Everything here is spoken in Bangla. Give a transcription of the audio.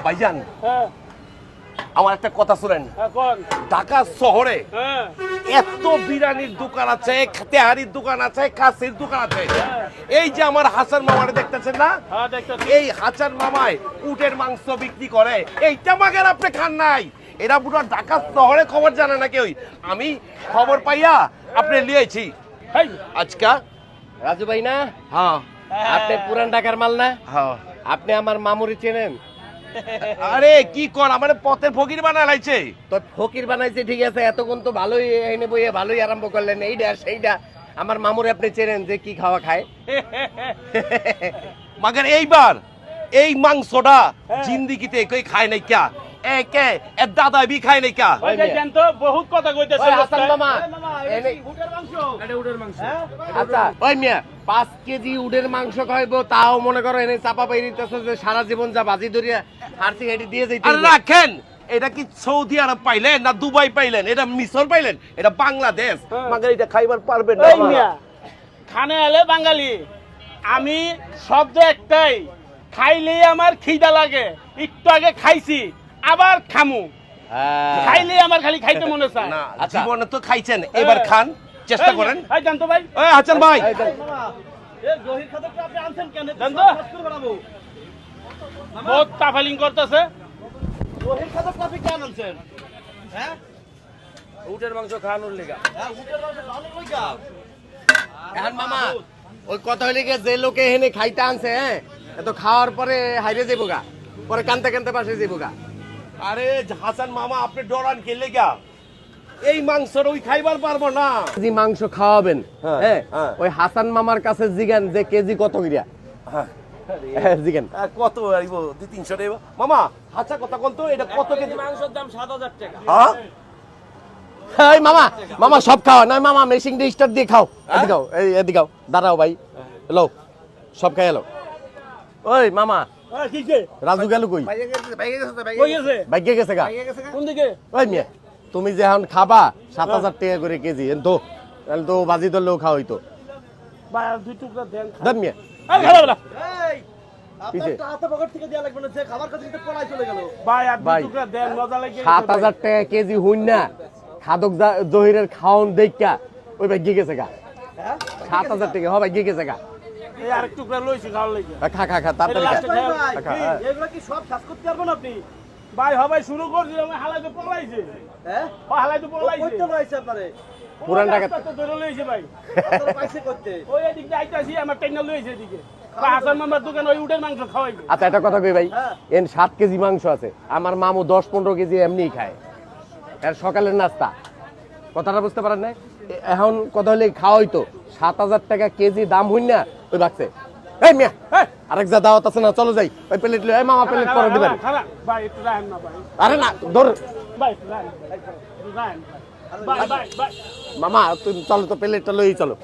ভাইজান আমার একটা কথা শুনেন, ঢাকা শহরে এত বিরিয়ানির দোকান আছে, তেহারির দোকান আছে, খাসির দোকান আছে। এই যে আমার হাসান মামারে দেখতেছেন না, এই হাসান মামায় উটের মাংস বিক্রি করে, এইটা মাগের আপনি খান নাই। এরা পুরো ঢাকা শহরে খবর জানে না কেউ। আমি খবর পাইয়া আপনি লিয়েছি আজকা। রাজু ভাই না? হ্যাঁ। আপনি পুরান ঢাকার মাল না? হ্যাঁ। আপনি আমার মামুরি চেনেন? আরে কি কর, আমার পথের ফকির বানাইছে। তো ফকির বানাইছে ঠিক আছে, এতক্ষণ তো ভালোই এনে বইয়ে ভালোই আরম্ভ করলেন, এইটা সেইটা। আমার মামুরে আপনি চেনেন যে কি খাওয়া খায়? মাগার এইবার এই মাংসটা জিন্দিগিতে কই খায় নাই ক্যা, একে এর দাদা বি খায় নাই ক্যা। ওই দেখেন তো বহুত কথা কইতেছে হাসান মামা, উটের মাংস, এটা উটের মাংস। আচ্ছা ওই মিয়া 5 কেজি উটের মাংস খাইবো, তাও মনে করো এনে চাপা পাইরিতেছে যে সারা জীবন যা বাজি ধরিয়া হারসি হেডি দিয়ে যাইতে। আরে রাখেন, এটা কি সৌদি আরব পাইলেন না দুবাই পাইলেন, এটা মিশর পাইলেন, এটা বাংলাদেশ। মাগার এটা খাইবার পারবেন না। এই মিয়া খানে আলে বাঙালি, আমি শব্দ একটাই, খাইলেই আমার খিদা লাগে। একটু আগে খাইছি, আবার খামু। খাইলেই আমার খালি খাইতে মনে চায়। না জীবনে তো খাইছেন, এবার খান, চেষ্টা করেন। এই জানতো ভাই, এই হাসান ভাই, এই জহির খাদকটা আপনি আনছেন কেন? জানতো বহুত কাফালিং করতেছে। জহির খাদকটা আপনি কেন আনছেন? হ্যাঁ, উটের মাংস খাওয়ানোর লেগা। হ্যাঁ উটের মাংস খাওয়ানোর লইগা। এখন মামা ওই কথা হইলে গিয়ে যে লোকে এখানে খাইতে আনছে, হ্যাঁ এত খাওয়ার পরে হাইরে যাবো গা, পরে কানতে কানতে পাশে যাবো গা। আরে হাসান মামা আপনি ডরান কে লেগা? এই মাংসর ওই খাইবার পারবো না। কেজি মাংস খাওয়াবেন, হ্যাঁ ওই হাসান মামার কাছে জিগান যে কেজি কত করিয়া। হ্যাঁ জিগান কত আইব, 200-300 টাকা। মামা হাসা কথা কোন তো, এটা কত কেজি মাংসের দাম 7000 টাকা। হ্যাঁ এই মামা, মামা সব খাওয়া না মামা, মেশিন দিয়ে স্টার্ট দিয়ে খাও। এদিকে আও, এই এদিকে আও, দাঁড়াও ভাই, এলো সব খাই এলো। ওই মামা রাজু গেল কই? বাইকে গেছে গা। কোন দিকে? ওই মিয়া তুমি যে এখন খাবা 7000 টাকা করে কেজি, তো তাহলে তো বাজি ধরলেও খাওয়া হইতো। ভাই আর দুই টুকরা দেন। দেন মিয়া। এই খারাপ না। পিছে ভাই আর দুই ভাই, টুকরা দেন, মজা লাগে। 7000 টাকা কেজি হইন না, খাদক জহিরের খাওন দেখা ওই ভাগ্যে গেছে গা। 7000 টাকা হবে ভাগ্যে গেছে গা। এই আরেক টুকরা লইছি খাওয়ার লাগি। খা খা খা তাড়াতাড়ি খা। খা, হ্যাঁ। এগুলা কি সব কাজ করতে পারবেন আপনি? ভাই হবাই শুরু করছি, আমি হালাই তো পলাইছে। হ্যাঁ হালাই তো পলাইছে। কইতে পলাইছে আপনারে? পুরান ঢাকা তো ধরে লইছে ভাই। আপনারা পাইছে করতে। ওই এদিক দিয়ে আইতাছি, আমার ট্রেন লইছে এদিকে। হাসান মামার দোকান ওই উটের মাংস খাওয়াইবে। আচ্ছা একটা কথা কই ভাই, এন 7 কেজি মাংস আছে, আমার মামু 10-15 কেজি এমনিই খায়, এর সকালের নাস্তা। কথাটা বুঝতে পারেন না? এখন কথা হলে খাওয়া হইতো, 7000 টাকা কেজি দাম হইন না ওই বাক্সে। এই মিয়া আরেক যা দাওয়াত আছে না, চলো যাই। ওই প্লেট লই, এই মামা প্লেট করে দিবেন। ভাই একটু রাখেন না ভাই। আরে না ধর ভাই একটু রাখেন, ভাই একটু রাখেন। ভাই ভাই ভাই মামা তুমি চলো তো, প্লেটটা লই চলো।